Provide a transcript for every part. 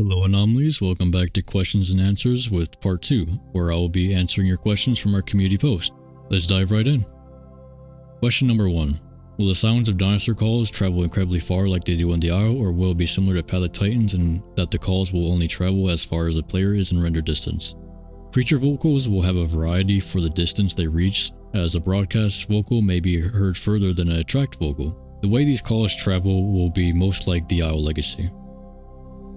Hello Anomalies, welcome back to Questions and Answers with part 2, where I will be answering your questions from our community post. Let's dive right in. Question number 1. Will the sounds of dinosaur calls travel incredibly far like they do on the Isle, or will it be similar to Path of Titans in that the calls will only travel as far as the player is in render distance? Creature vocals will have a variety for the distance they reach, as a broadcast vocal may be heard further than a tracked vocal. The way these calls travel will be most like the Isle Legacy.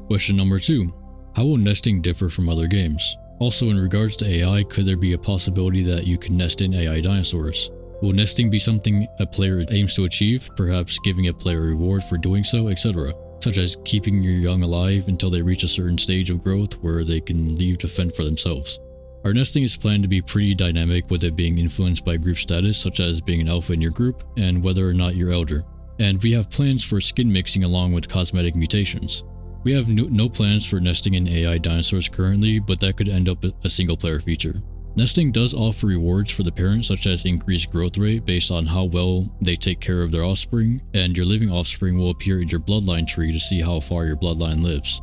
Question number 2. How will nesting differ from other games? Also, in regards to AI, could there be a possibility that you can nest in AI dinosaurs? Will nesting be something a player aims to achieve, perhaps giving a player a reward for doing so, etc., such as keeping your young alive until they reach a certain stage of growth where they can leave to fend for themselves? Our nesting is planned to be pretty dynamic, with it being influenced by group status, such as being an alpha in your group and whether or not you're elder. And we have plans for skin mixing along with cosmetic mutations. We have no plans for nesting in AI dinosaurs currently, but that could end up a single player feature. Nesting does offer rewards for the parents, such as increased growth rate based on how well they take care of their offspring, and your living offspring will appear in your bloodline tree to see how far your bloodline lives.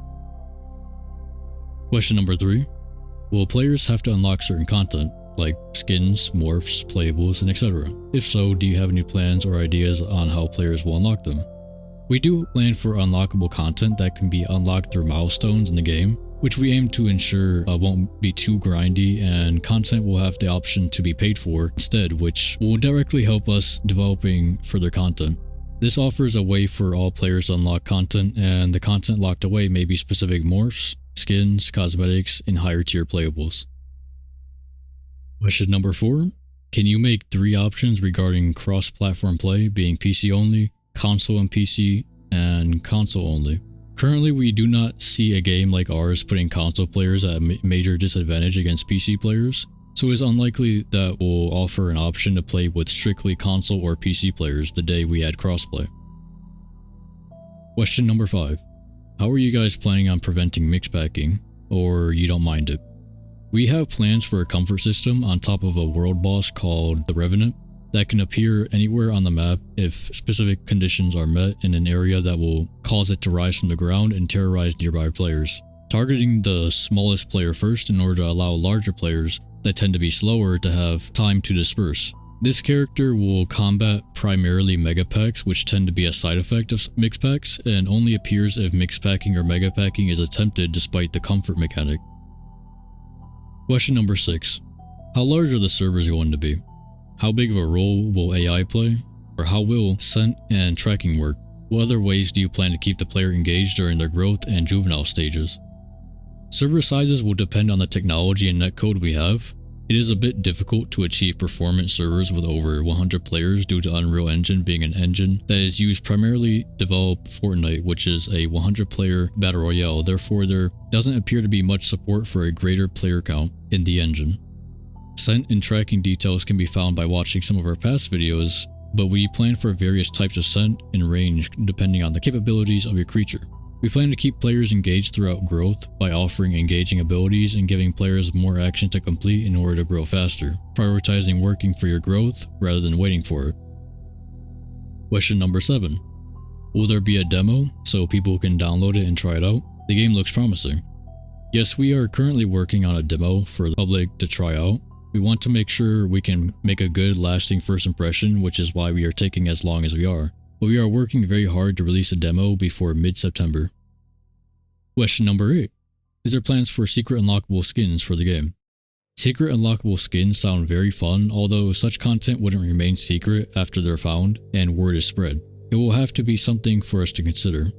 Question number 3. Will players have to unlock certain content, like skins, morphs, playables, and etc.? If so, do you have any plans or ideas on how players will unlock them? We do plan for unlockable content that can be unlocked through milestones in the game, which we aim to ensure won't be too grindy, and content will have the option to be paid for instead, which will directly help us developing further content. This offers a way for all players to unlock content, and the content locked away may be specific morphs, skins, cosmetics, and higher tier playables. Question number 4. Can you make 3 options regarding cross-platform play, being PC only, console and PC, and console only? Currently, we do not see a game like ours putting console players at a major disadvantage against PC players, so it is unlikely that we'll offer an option to play with strictly console or PC players the day we add crossplay. Question number 5. How are you guys planning on preventing mixpacking, or you don't mind it? We have plans for a comfort system on top of a world boss called the Revenant that can appear anywhere on the map if specific conditions are met in an area that will cause it to rise from the ground and terrorize nearby players, targeting the smallest player first in order to allow larger players that tend to be slower to have time to disperse. This character will combat primarily megapacks, which tend to be a side effect of mixpacks, and only appears if mixpacking or megapacking is attempted despite the comfort mechanic. Question number 6. How large are the servers going to be? How big of a role will AI play? Or how will scent and tracking work? What other ways do you plan to keep the player engaged during their growth and juvenile stages? Server sizes will depend on the technology and netcode we have. It is a bit difficult to achieve performant servers with over 100 players due to Unreal Engine being an engine that is used primarily to develop Fortnite, which is a 100-player battle royale. Therefore, there doesn't appear to be much support for a greater player count in the engine. Scent and tracking details can be found by watching some of our past videos, but we plan for various types of scent and range depending on the capabilities of your creature. We plan to keep players engaged throughout growth by offering engaging abilities and giving players more action to complete in order to grow faster, prioritizing working for your growth rather than waiting for it. Question number 7. Will there be a demo so people can download it and try it out? The game looks promising. Yes, we are currently working on a demo for the public to try out. We want to make sure we can make a good, lasting first impression, which is why we are taking as long as we are. But we are working very hard to release a demo before mid-September. Question number 8. Is there plans for secret unlockable skins for the game? Secret unlockable skins sound very fun, although such content wouldn't remain secret after they're found and word is spread. It will have to be something for us to consider.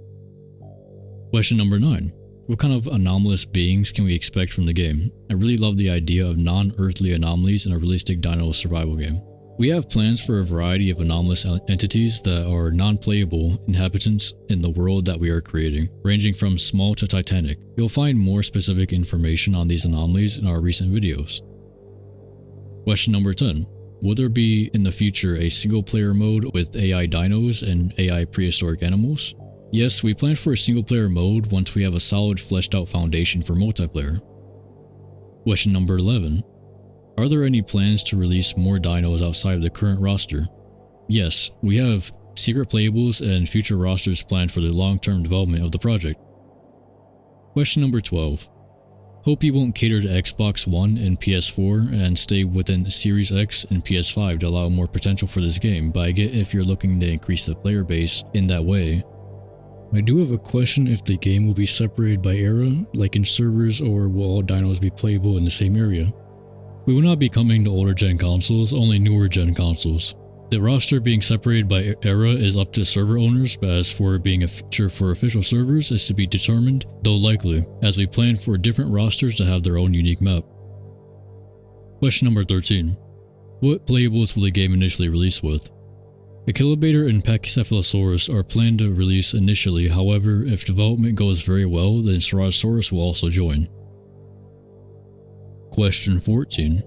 Question number 9. What kind of anomalous beings can we expect from the game? I really love the idea of non-earthly anomalies in a realistic dino survival game. We have plans for a variety of anomalous entities that are non-playable inhabitants in the world that we are creating, ranging from small to titanic. You'll find more specific information on these anomalies in our recent videos. Question number 10. Will there be in the future a single player mode with AI dinos and AI prehistoric animals? Yes, we plan for a single player mode once we have a solid fleshed out foundation for multiplayer. Question number 11. Are there any plans to release more dinos outside of the current roster? Yes, we have secret playables and future rosters planned for the long-term development of the project. Question number 12. Hope you won't cater to Xbox One and PS4 and stay within Series X and PS5 to allow more potential for this game, but I get if you're looking to increase the player base in that way. I do have a question if the game will be separated by era, like in servers, or will all dinos be playable in the same area? We will not be coming to older gen consoles, only newer gen consoles. The roster being separated by era is up to server owners, but as for it being a feature for official servers is to be determined, though likely, as we plan for different rosters to have their own unique map. Question number 13. What playables will the game initially release with? Achillobator and Pachycephalosaurus are planned to release initially, however, if development goes very well, then Ceratosaurus will also join. Question 14.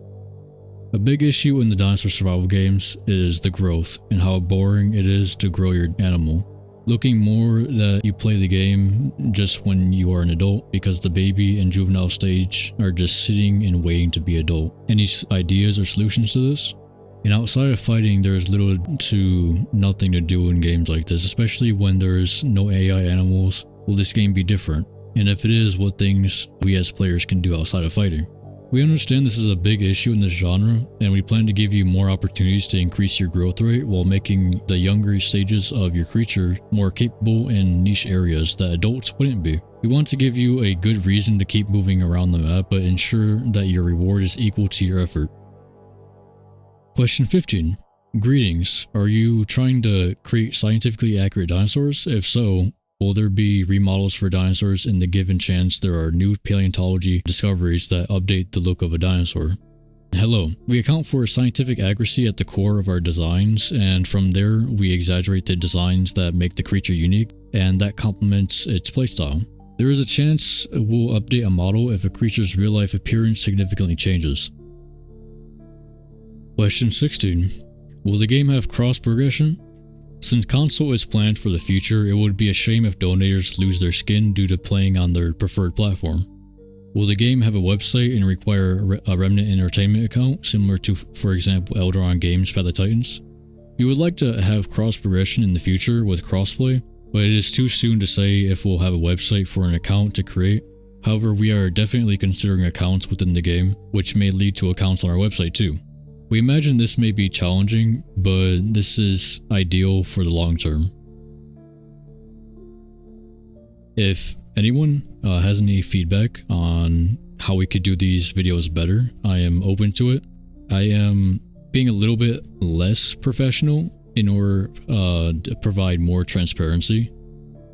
A big issue in the dinosaur survival games is the growth and how boring it is to grow your animal. Looking more that you play the game just when you are an adult because the baby and juvenile stage are just sitting and waiting to be adult. Any ideas or solutions to this? And outside of fighting, there is little to nothing to do in games like this, especially when there is no AI animals. Will this game be different? And if it is, what things we as players can do outside of fighting? We understand this is a big issue in this genre, and we plan to give you more opportunities to increase your growth rate while making the younger stages of your creature more capable in niche areas that adults wouldn't be. We want to give you a good reason to keep moving around the map, but ensure that your reward is equal to your effort. Question 15. Greetings. Are you trying to create scientifically accurate dinosaurs? If so, will there be remodels for dinosaurs in the given chance there are new paleontology discoveries that update the look of a dinosaur? Hello. We account for scientific accuracy at the core of our designs, and from there we exaggerate the designs that make the creature unique and that complements its playstyle. There is a chance we'll update a model if a creature's real-life appearance significantly changes. Question 16. Will the game have cross-progression? Since console is planned for the future, it would be a shame if donators lose their skin due to playing on their preferred platform. Will the game have a website and require a Remnant Entertainment account, similar to, for example, Elderon Games Path of Titans? We would like to have cross-progression in the future with crossplay, but it is too soon to say if we'll have a website for an account to create. However, we are definitely considering accounts within the game, which may lead to accounts on our website too. We imagine this may be challenging, but this is ideal for the long term. If anyone has any feedback on how we could do these videos better, I am open to it. I am being a little bit less professional in order to provide more transparency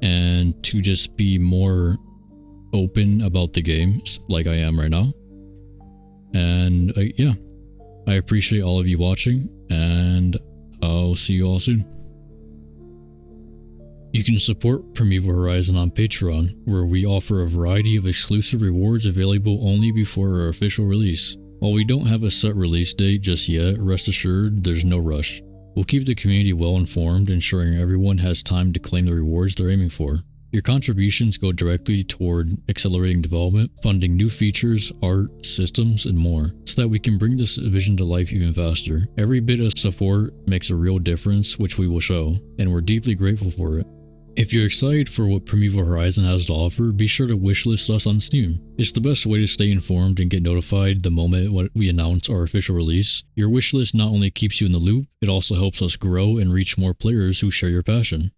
and to just be more open about the games like I am right now. And yeah. I appreciate all of you watching, and I'll see you all soon. You can support Primeval Horizon on Patreon, where we offer a variety of exclusive rewards available only before our official release. While we don't have a set release date just yet, rest assured there's no rush. We'll keep the community well informed, ensuring everyone has time to claim the rewards they're aiming for. Your contributions go directly toward accelerating development, funding new features, art, systems, and more, so that we can bring this vision to life even faster. Every bit of support makes a real difference, which we will show, and we're deeply grateful for it. If you're excited for what Primeval Horizon has to offer, be sure to wishlist us on Steam. It's the best way to stay informed and get notified the moment we announce our official release. Your wishlist not only keeps you in the loop, it also helps us grow and reach more players who share your passion.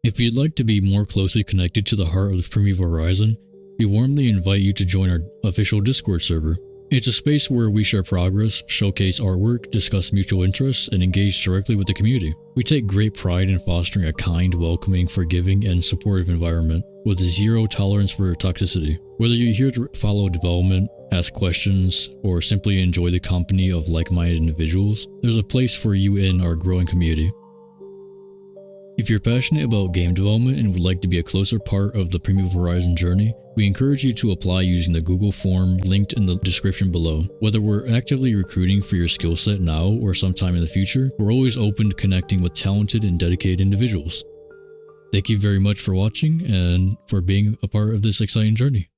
If you'd like to be more closely connected to the heart of Primeval Horizon, we warmly invite you to join our official Discord server. It's a space where we share progress, showcase artwork, discuss mutual interests, and engage directly with the community. We take great pride in fostering a kind, welcoming, forgiving, and supportive environment with zero tolerance for toxicity. Whether you're here to follow development, ask questions, or simply enjoy the company of like-minded individuals, there's a place for you in our growing community. If you're passionate about game development and would like to be a closer part of the Primeval Horizon journey, we encourage you to apply using the Google form linked in the description below. Whether we're actively recruiting for your skill set now or sometime in the future, we're always open to connecting with talented and dedicated individuals. Thank you very much for watching and for being a part of this exciting journey.